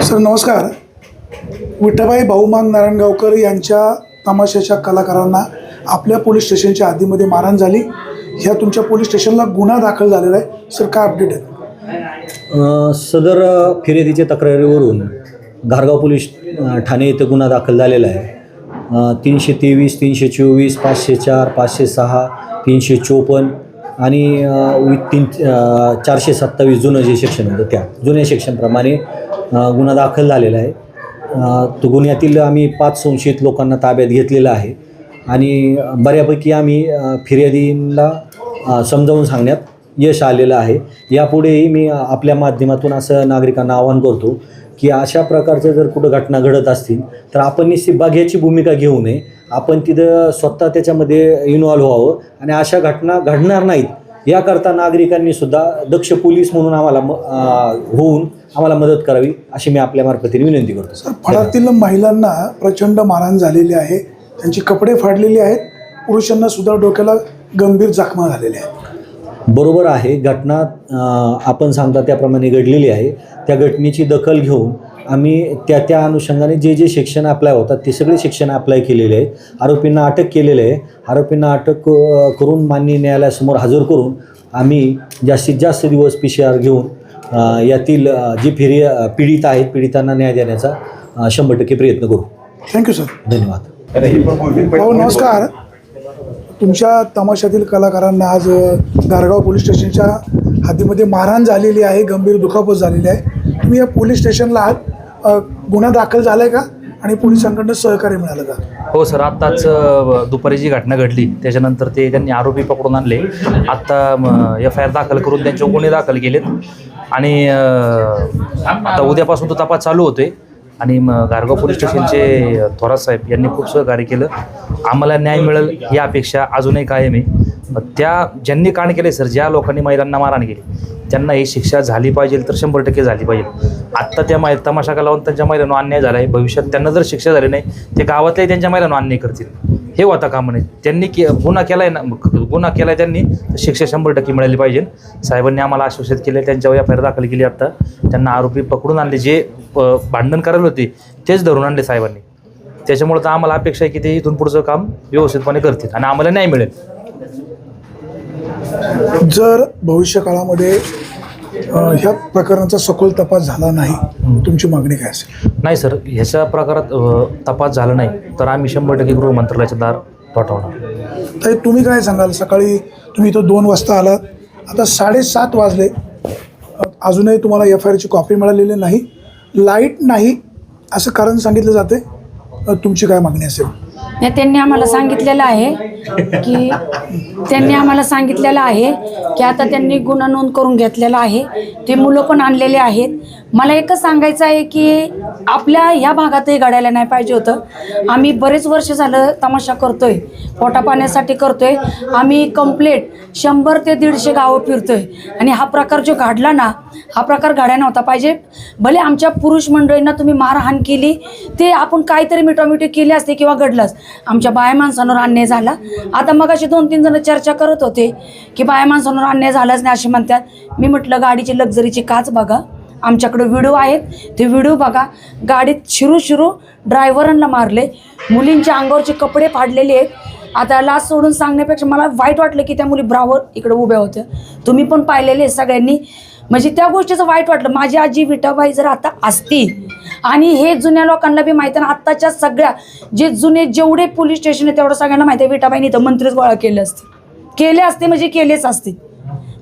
Sir नमस्कार. विठाबाई भाऊमांग नारायणगावकर यांच्या तमाशाच्या कलाकारांना आपल्या पोलीस स्टेशनच्या हद्दीमध्ये मारहाण झाली. ह्या तुमच्या पोलीस स्टेशनला गुन्हा दाखल झालेला आहे. सर काय अपडेट आहे? सदर फिर्यादीच्या तक्रारीवरून घारगाव पोलीस ठाणे येथे गुन्हा दाखल झालेला आहे. 323, 324, 504, 506, 354 आणि 427 जुनं जे सेक्शन होतं त्या जुन्या सेक्शनप्रमाणे गुन्हा दाखल झालेला आहे. तो गुन्ह्यातील आम्ही 5 संशयित लोकांना ताब्यात घेतलेला आहे आणि बऱ्यापैकी आम्ही फिर्यादींना समजावून सांगण्यात यश आलेलं आहे. यापुढेही मी आपल्या माध्यमातून असं नागरिकांना आवाहन करतो की अशा प्रकारच्या जर कुठं घटना घडत असतील तर आपण निश्चित बघ्याची भूमिका घेऊ नये. आपण तिथं स्वतः त्याच्यामध्ये इन्व्हॉल्व व्हावं आणि अशा घटना घडणार नाहीत याकरता नागरिकांनी सुद्धा दक्ष पोलीस म्हणून आम्हाला मदत करावी अशी मी आपल्या मार्फतीने विनंती करतो. सर फळातील महिलांना प्रचंड मारहाण झालेली आहे. त्यांची कपडे फाडलेले आहेत. पुरुषांना सुद्धा डोक्याला गंभीर जखमा झालेल्या आहेत. बरोबर आहे. घटना आपण सांगता त्याप्रमाणे घडलेली आहे. त्या घटनेची दखल घेऊन आम्ही त्या अनुषंगाने जे सेक्शन अप्लाय होतात ते सगळे सेक्शन अप्लाय केलेले आहेत. आरोपींना अटक केलेले आहे. आरोपींना अटक करून माननीय न्यायालयासमोर हजर करून आम्ही जास्तीत जास्त दिवस PCR घेऊन यातील जी पीडित आहेत पीडितांना न्याय देण्याचा 100% प्रयत्न करू. Thank you sir. धन्यवाद. भाऊ नमस्कार. तुमच्या तमाशातील कलाकारांना आज घारगाव पोलीस स्टेशनच्या हद्दीमध्ये मारहाण झालेली आहे. गंभीर दुखापत झालेली आहे. तुम्ही या पोलीस स्टेशनला आहात. गुन्हा दाखल झाला आहे का आणि पोलिसांकडून सहकार्य मिळालं का? हो सर, आत्ताच दुपारी जी घटना घडली त्याच्यानंतर त्यांनी आरोपी पकडून आणले. आत्ता FIR दाखल करून त्यांच्यावर गुन्हे दाखल केलेत आणि आता उद्यापासून तो तपास चालू होतोय. आणि घारगाव पोलीस स्टेशनचे थोरात साहेब यांनी खूप सहकार्य केलं. आम्हाला न्याय मिळेल ही अपेक्षा अजूनही कायम आहे. ज्यांनी कांड केले सर, ज्या लोकांनी महिलांना मारहाण केली त्यांना ही शिक्षा झाली पाहिजे तर 100% झाली पाहिजे. आत्ता त्या तमाशा कलावंतांच्या महिलांना अन्याय झाला आहे. भविष्यात त्यांना जर शिक्षा झाली नाही ते गावातल्या त्यांच्या महिलांना अन्याय करतील. हे होता कामा नये. त्यांनी गुन्हा केला आहे ना, गुन्हा केला आहे त्यांनी, शिक्षा 100% मिळाली पाहिजे. साहेबांनी आम्हाला आश्वासित केले. त्यांच्यावर FIR दाखल केली. आत्ता त्यांना आरोपी पकडून आणले. जे भांडण करायला होते तेच धरून आणले साहेबांनी. त्याच्यामुळे तर आम्हाला अपेक्षा आहे की ते इथून पुढचं काम व्यवस्थितपणे करतील आणि आम्हाला न्याय मिळेल. जर भविष्य काळामध्ये ह्या प्रकरणाचा सखोल तपास झाला नाही तुमची मागणी काय असेल? नाही सर, ह्याच्या प्रकारात तपास झाला नाही तर आम्ही 100% गृह मंत्रालयाचे दार ठोठावणार. तर तुम्ही काय सांगाल? सकाळी तुम्ही इथं 2 वाजता आलात. आता 7:30 वाजले. अजूनही तुम्हाला FIRची कॉपी मिळालेली नाही. लाईट नाही असं कारण सांगितलं जाते. तुमची काय मागणी असेल? त्यांनी आम्हाला सांगितलेलं आहे की आता त्यांनी गुन्हा नोंद करून घेतलेला आहे. ते मुलं पण आणलेले आहेत. मला एकच सांगायचं आहे की आपल्या ह्या भागातही घडायला नाही पाहिजे होतं. आम्ही बरेच वर्ष झालं तमाशा करतोय, पोटा पाण्यासाठी करतोय. आम्ही कंप्लीट 100 ते 150 गावं फिरतोय आणि हा प्रकार जो घडला ना, हा प्रकार घडायला नव्हता पाहिजे. भले आमच्या पुरुष मंडळींना तुम्ही मारहाण केली, ते आपण काहीतरी मिठोमिठी केली असते किंवा घडलंच. आमच्या बाया माणसांवर अन्याय झाला. आता मग अशी 2-3 जण चर्चा करत होते की बाया माणसांवर अन्याय झालाच नाही असे म्हणतात. मी म्हटलं गाडीची लक्झरीची काच बघा, आमच्याकडे व्हिडिओ आहेत, ते व्हिडिओ बघा. गाडीत शिरू ड्रायव्हरांना मारले. मुलींच्या अंगावरचे कपडे फाडलेले आहेत. आता लाच सोडून सांगण्यापेक्षा मला वाईट वाटलं की त्या मुली ब्रावर इकडे उभ्या होत्या. तुम्ही पण पाहिलेले सगळ्यांनी. म्हणजे त्या गोष्टीचं वाईट वाटलं. माझी आजी विठाबाई जर आता असती आणि हे जुन्या लोकांना बी माहिती आहे ना, आत्ताच्या सगळ्या जेवढे पोलीस स्टेशन आहे तेवढं सगळ्यांना माहिती आहे विठाबाईंनी तर मंत्रीच गोळा केले असते म्हणजे केलेच असते.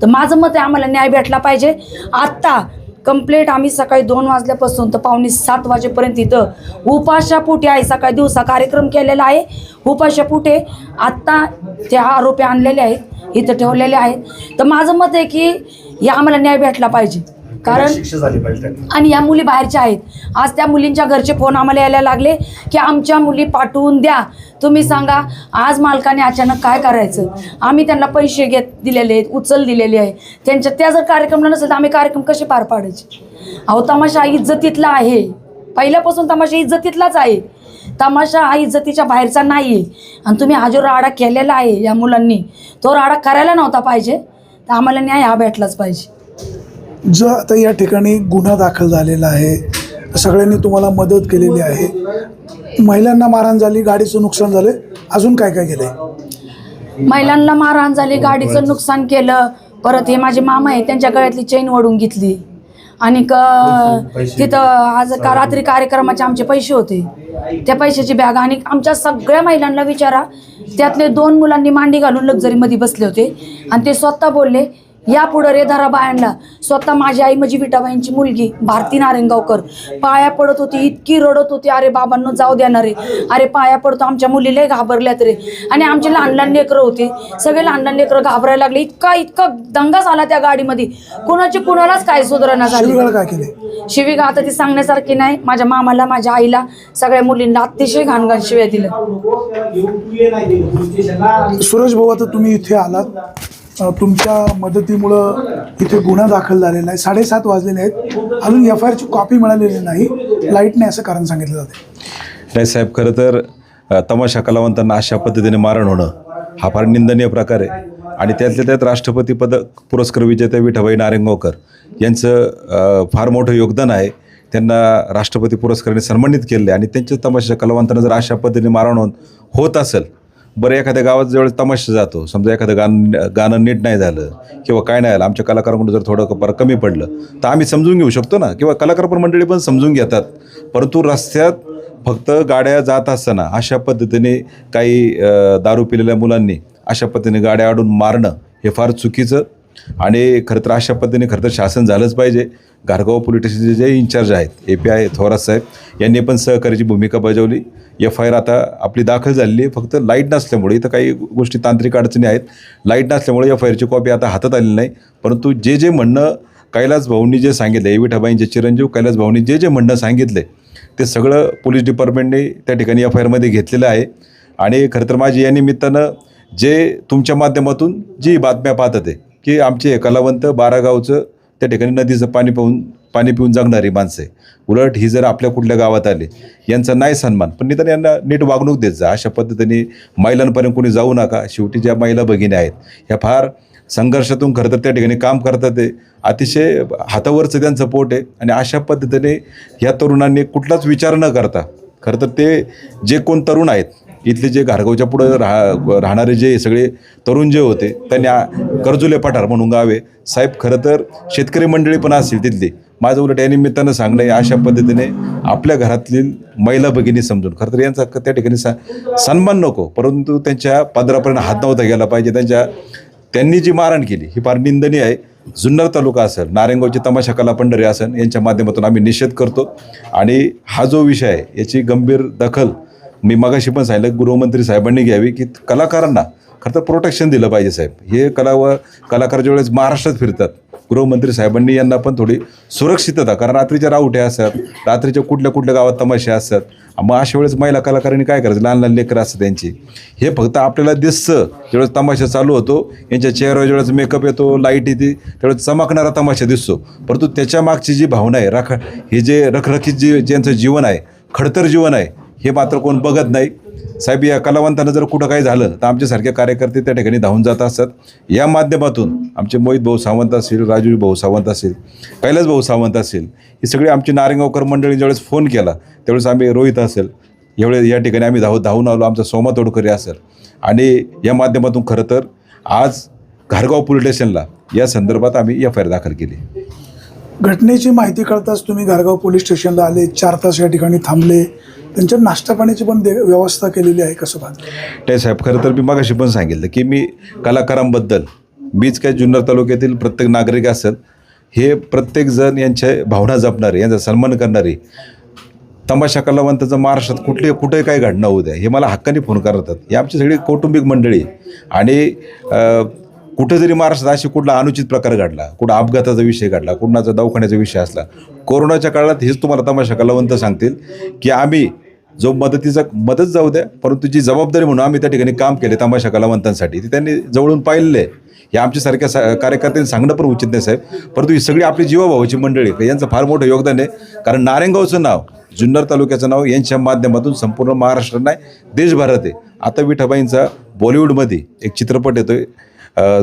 तर माझं मत आहे आम्हाला न्याय भेटला पाहिजे. आत्ता कंप्लेंट आम्ही सकाळी 2 वाजल्यापासून तर 6:45 वाजेपर्यंत इथं उपाशापोटी आहे. सकाळी दिवसा कार्यक्रम केलेला आहे उपाशापोटी. आत्ता त्या आरोपी आणलेले आहेत, इथं ठेवलेले आहेत. तर माझं मत आहे की या आम्हाला न्याय भेटला पाहिजे. कारण आणि या मुली बाहेरच्या आहेत. आज त्या मुलींच्या घरचे फोन आम्हाला यायला लागले की आमच्या मुली पाठवून द्या. तुम्ही सांगा आज मालकाने अचानक काय करायचं? आम्ही त्यांना पैसे दिलेले आहेत, उचल दिलेली आहे. त्या जर कार्यक्रमला नसेल तर आम्ही कार्यक्रम कसे पार पाडायचे? अहो, तमाशा इज्जतीतला आहे. पहिल्यापासून तमाशा इज्जतीतलाच आहे. तमाशा हा इज्जतीच्या बाहेरचा नाही आहे. आणि तुम्ही हा जो राडा केलेला आहे या मुलांनी, तो राडा करायला नव्हता पाहिजे. तर आम्हाला न्याय हा भेटलाच पाहिजे. जो आता या ठिकाणी गुन्हा दाखल झालेला आहे सगळ्यांनी तुम्हाला मदत केलेली आहे. महिलांना मारहाण झाली, गाडीचं नुकसान झालं, अजून काय काय केलं आहे? महिलांना मारहाण झाली, गाडीचं नुकसान केलं. परत हे माझे मामा आहे, त्यांच्या गळ्यातली चेन ओढून घेतली. आणि तिथं आज रात्री कार्यक्रमाचे आमचे पैसे होते, त्या पैशाची बॅग. आणि आमच्या सगळ्या महिलांना विचारा, त्यातले 2 मुलांनी मांडी घालून लक्झरीमध्ये बसले होते आणि ते स्वतः बोलले, या पुढं रे धरा बायांना. स्वतः माझी आई म्हणजे विठाबाईंची मुलगी भारती नारायणगावकर पाया पडत होती, इतकी रडत होती, अरे बाबांनो जाऊ देणार रे, अरे पाया पडतो, आमच्या मुलीला घाबरल्यात रे. आणि आमचे लहान लहान लेकरं होते, सगळे लहान लहान लेकरं घाबरायला लागले. इतका दंगा झाला त्या गाडीमध्ये, कुणालाच काय सुधारणा झाली. शिवीगाळ काय केले? शिवीगाळ आता ती सांगण्यासारखी नाही. माझ्या मामाला, माझ्या आईला, सगळ्या मुलींना अतिशय घाणघाण शिव्या दिल्या. सुरेश भाऊ, आता तुम्ही इथे आलात, तुमच्या मदतीमुळं इथे गुन्हा दाखल झालेला आहे. 7:30 वाजलेले आहेत, अजून FIRची कॉपी मिळालेली नाही, लाईट नाही असं कारण सांगितलं जाते. नाही साहेब, खरं तर तमाशा कलावंतांना अशा पद्धतीने मारण होणं हा फार निंदनीय प्रकार आहे. आणि त्यातल्या त्यात राष्ट्रपती पुरस्कार विजेत्या विठाबाई नारायणगावकर यांचं फार मोठं योगदान आहे. त्यांना राष्ट्रपती पुरस्काराने सन्मानित केले आणि त्यांच्या तमाशा कलावंतांना जर अशा पद्धतीने मारण होत असेल, बरं एखाद्या गावात ज्यावेळेस तमाशा जातो, समजा एखादं गाणं नीट नाही झालं किंवा काय नाही झालं, आमच्या कलाकारांकडून जर थोडं कमी पडलं तर आम्ही समजून घेऊ शकतो ना, किंवा कलाकार पण मंडळी पण समजून घेतात. परंतु रस्त्यात फक्त गाड्या जात असताना अशा पद्धतीने काही दारू पिलेल्या मुलांनी अशा पद्धतीने गाड्या आडून मारणं हे फार चुकीचं. आणि खरं तर अशा पद्धतीने खरं तर शासन झालंच पाहिजे. घारगाव पोलीस स्टेशनचे जे इन्चार्ज आहेत API थोरात साहेब यांनी पण सहकार्याची भूमिका बजावली. FIR आता आपली दाखल झालेली आहे. फक्त लाईट नसल्यामुळे इथं काही गोष्टी तांत्रिक अडचणी आहेत. लाईट नसल्यामुळे FIRची कॉपी आता हातात आलेली नाही. परंतु जे म्हणणं कैलास भाऊंनी जे सांगितलं, विठाबाईंचे चिरंजीव कैलास भाऊंनी जे म्हणणं सांगितले ते सगळं पोलीस डिपार्टमेंटने त्या ठिकाणी FIRमध्ये घेतलेलं आहे. आणि खरं तर माझी या निमित्तानं जे तुमच्या माध्यमातून जी बातम्या पाहत होते की आमचे कलावंत 12 गावचं त्या ठिकाणी नदीचं पाणी पिऊन जगणारी माणसं आहे, उलट ही जर आपल्या कुठल्या गावात आली यांचा नाही सन्मान, पण निदान यांना नीट वागणूक देत जा. अशा पद्धतीने महिलांपर्यंत कोणी जाऊ नका. शेवटी ज्या महिला भगिनी आहेत ह्या फार संघर्षातून खरं तर त्या ठिकाणी काम करतात. ते अतिशय हातावरचं त्यांचं पोट आहे. आणि अशा पद्धतीने ह्या तरुणांनी कुठलाच विचार न करता खरं तर ते जे कोण तरुण आहेत इथले, जे घारगावच्या पुढं राहणारे जे सगळे तरुण जे होते, त्यांनी कर्जुले पठार म्हणून गावे साहेब, खरं तर शेतकरी मंडळी पण असतील तिथली, माझं उलट या निमित्तानं सांगणं आहे, अशा पद्धतीने आपल्या घरातली महिला भगिनी समजून खरं तर यांचा त्या ठिकाणी सन्मान नको, परंतु त्यांच्या पदरापर्यंत हात नव्हता गेला पाहिजे. त्यांनी जी मारहाण केली ही फार निंदनीय आहे. जुन्नर तालुका असेल, नारायणगावची तमाशा कला पंढरी असेल, यांच्या माध्यमातून आम्ही निषेध करतो. आणि हा जो विषय आहे याची गंभीर दखल मी मगाशी पण सांगितलं गृहमंत्री साहेबांनी घ्यावी, की कलाकारांना खरं तर प्रोटेक्शन दिलं पाहिजे साहेब. हे कलाकार ज्यावेळेस महाराष्ट्रात फिरतात, गृहमंत्री साहेबांनी यांना पण थोडी सुरक्षितता, कारण रात्रीच्या रावट्या असतात, रात्रीच्या कुठल्या गावात तमाशे असतात, मग अशा वेळेस महिला कलाकारांनी काय करायचं, लहान लहान लेकरं असतात त्यांची, हे फक्त आपल्याला दिसतं ज्यावेळेस तमाशा चालू होतो, यांच्या चेहऱ्यावर ज्यावेळेस मेकअप येतो, लाईट येते, त्यावेळेस चमकणारा तमाशा दिसतो. परंतु त्याच्या मागची जी भावना आहे, हे जे रखरखीत ज्यांचं जीवन आहे, खडतर जीवन आहे, हे मात्र कोण बघत नाही साहेब. या कलावंतांना जर कुठं काही झालं तर आमच्यासारखे कार्यकर्ते त्या ठिकाणी धावून जात असतात. या माध्यमातून आमचे मोहित भाऊ सावंत असतील, राजू भाऊ सावंत असतील, कैलास भाऊ सावंत असतील, ही सगळी आमची नारायणगावकर मंडळी ज्यावेळेस फोन केला त्यावेळेस आम्ही, रोहित असेल, यावेळेस या ठिकाणी आम्ही धावून आलो, आमचा सोमा तोडकरी असेल. आणि या माध्यमातून खरं तर आज घारगाव पोलीस स्टेशनला या संदर्भात आम्ही FIR दाखल केली. घटनेची माहिती कळताच तुम्ही घारगाव पोलीस स्टेशनला आले, 4 तास या ठिकाणी थांबले, त्यांच्या नाश्ता पाण्याची पण व्यवस्था केलेली आहे, कसं पाहता? ते साहेब, खरं तर मी मगाशी पण सांगितलं की मी कलाकारांबद्दल, मीच काय जुन्नर तालुक्यातील प्रत्येक नागरिक असेल, हे प्रत्येकजण यांच्या भावना जपणारे, यांचा सन्मान करणारे, तमाशा कलावंताचं महाराष्ट्रात कुठे काय घडणं होऊ द्या हे मला हक्काने फोन करतात. ही आमची सगळी कौटुंबिक मंडळी. आणि कुठं जरी महाराष्ट्रात अशी कुठला अनुचित प्रकार घडला, कुठं अपघाताचा विषय घडला, कुणाचा दवाखान्याचा विषय असला, कोरोनाच्या काळात हेच तुम्हाला तमाशा कलावंत सांगतील की आम्ही जो मदत जाऊ द्या, परंतु जी जबाबदारी म्हणून आम्ही त्या ठिकाणी काम केले तमाशा कलावंतांसाठी, ती त्यांनी जवळून पाहिलेलं आहे. हे आमच्यासारख्या कार्यकर्त्यांनी सांगणं पण उचित नाही साहेब. परंतु ही सगळी आपली जीवाभावाची मंडळी, यांचं फार मोठं योगदान आहे. कारण नारायणगावचं नाव, जुन्नर तालुक्याचं नाव यांच्या माध्यमातून संपूर्ण महाराष्ट्र नाही देशभरात आहे. आता विठाबाईंचा बॉलिवूडमध्ये एक चित्रपट येतोय,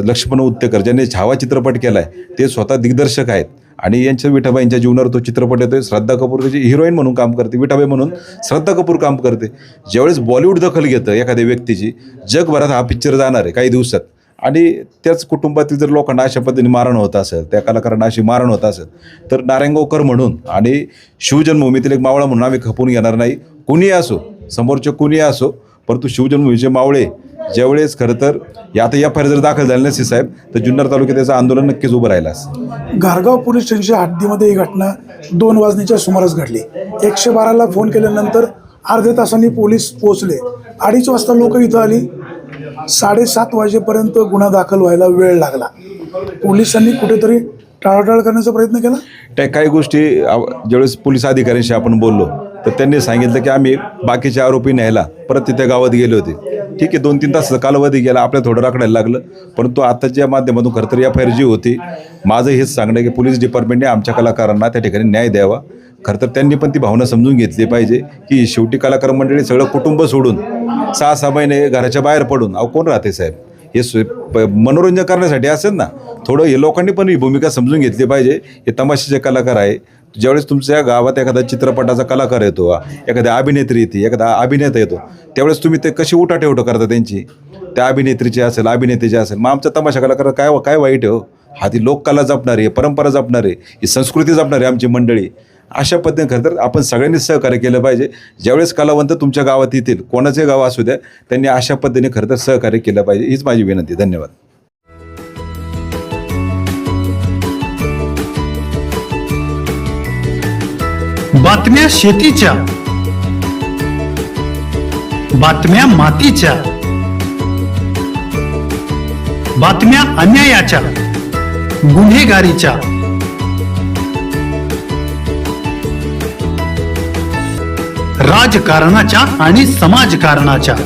लक्ष्मण उत्तेकर ज्यांनी छावा चित्रपट केला आहे, ते स्वतः दिग्दर्शक आहेत. आणि यांच्या विठाबाईंच्या जीवनावर तो चित्रपट येतोय. श्रद्धा कपूर त्याची हिरोईन म्हणून काम करते, विठाबाई म्हणून श्रद्धा कपूर काम करते. ज्यावेळेस बॉलिवूड दखल घेतं एखाद्या व्यक्तीची, जगभरात हा पिक्चर जाणार आहे काही दिवसात, आणि त्याच कुटुंबातील जर लोकांना अशा पद्धतीने मारण होत असेल, त्या कलाकारांना अशी मारण होत असेल, तर नारायणगावकर म्हणून आणि शिवजन्मभूमीतील एक मावळा म्हणून आम्ही खपून घेणार नाही. कुणीही असो, समोरचे कुणीही असो, परंतु शिवजन्मभूमीचे मावळे ज्यावेळेस खरं तर आता FIR जर दाखल झाली नसती साहेब, तर जुन्नर तालुक्यात त्याचं आंदोलन नक्कीच उभं राहिलं असतं. घारगाव पोलीस स्टेशनच्या हद्दीमध्ये ही घटना 2 वाजण्याच्या सुमारास घडली. 112ला फोन केल्यानंतर अर्ध्या तासांनी पोलीस पोहोचले. 2:30 वाजता लोक इथं आली. 7:30 वाजेपर्यंत गुन्हा दाखल व्हायला वेळ लागला. पोलिसांनी कुठेतरी टाळाटाळ करण्याचा प्रयत्न केला. त्या काही गोष्टी ज्यावेळेस पोलीस अधिकाऱ्यांशी आपण बोललो, तर त्यांनी सांगितलं की आम्ही बाकीचे आरोपी न्यायला परत तिथे गावात गेले होते. ठीक आहे, 2-3 तासाचा कालावधी गेला, आपल्याला थोडं राखडायला लागलं. परंतु आताच्या माध्यमातून खरं तर FIR जी होती, माझं हेच सांगणं आहे की पोलीस डिपार्टमेंटने आमच्या कलाकारांना त्या ठिकाणी न्याय द्यावा. खरं तर त्यांनी पण ती भावना समजून घेतली पाहिजे की शेवटी कलाकार मंडळी सगळं कुटुंब सोडून 6-6 महिने घराच्या बाहेर पडून कोण राहते साहेब, हे मनोरंजन करण्यासाठी असेल ना. थोडं हे लोकांनी पण ही भूमिका समजून घेतली पाहिजे. हे तमाशाचे कलाकार आहे. ज्यावेळेस तुमच्या गावात एखादा चित्रपटाचा कलाकार येतो, एखाद्या अभिनेत्री येते, एखादा अभिनेता येतो, त्यावेळेस तुम्ही ते कशी उठाठेवट करता त्यांची, त्या अभिनेत्रीची असेल, अभिनेत्याची असेल. मग आमचा तमाशा कलाकार काय वाईट आहे हो? हा ती लोककला जपणारी आहे, परंपरा जपणारी आहे, ही संस्कृती जपणारी आहे आमची मंडळी. अशा पद्धतीने खरं तर आपण सगळ्यांनी सहकार्य केलं पाहिजे. ज्यावेळेस कलावंत तुमच्या गावात येतील, कोणाचे गाव असू द्या, त्यांनी अशा पद्धतीने खरं तर सहकार्य केलं पाहिजे. हीच माझी विनंती. धन्यवाद. बातम्या शेतीच्या, बातम्या मातीच्या, बातम्या अन्यायाच्या, गुन्हेगारीच्या, राजकारणाच्या आणि समाजकारणाच्या,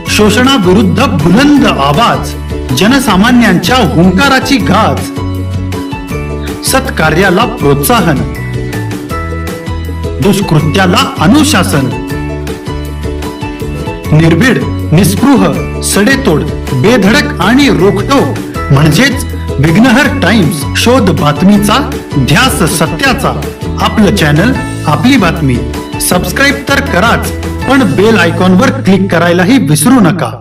शोषणाविरुद्ध बुलंद आवाज, जनसामान्यांच्या हुंकाराची गाज, सत्कार्याला प्रोत्साहन, दुष्कृत्याला अनुशासन, निर्भीड, निस्पृह, सडेतोड, बेधडक आणि रोखठोक म्हणजेच विघ्नहर टाइम्स. शोध बातमीचा, ध्यास सत्याचा. आपलं चॅनल, आपली बातमी. सबस्क्राईब तर कराच, पण बेल आयकॉनवर क्लिक करायलाही विसरू नका.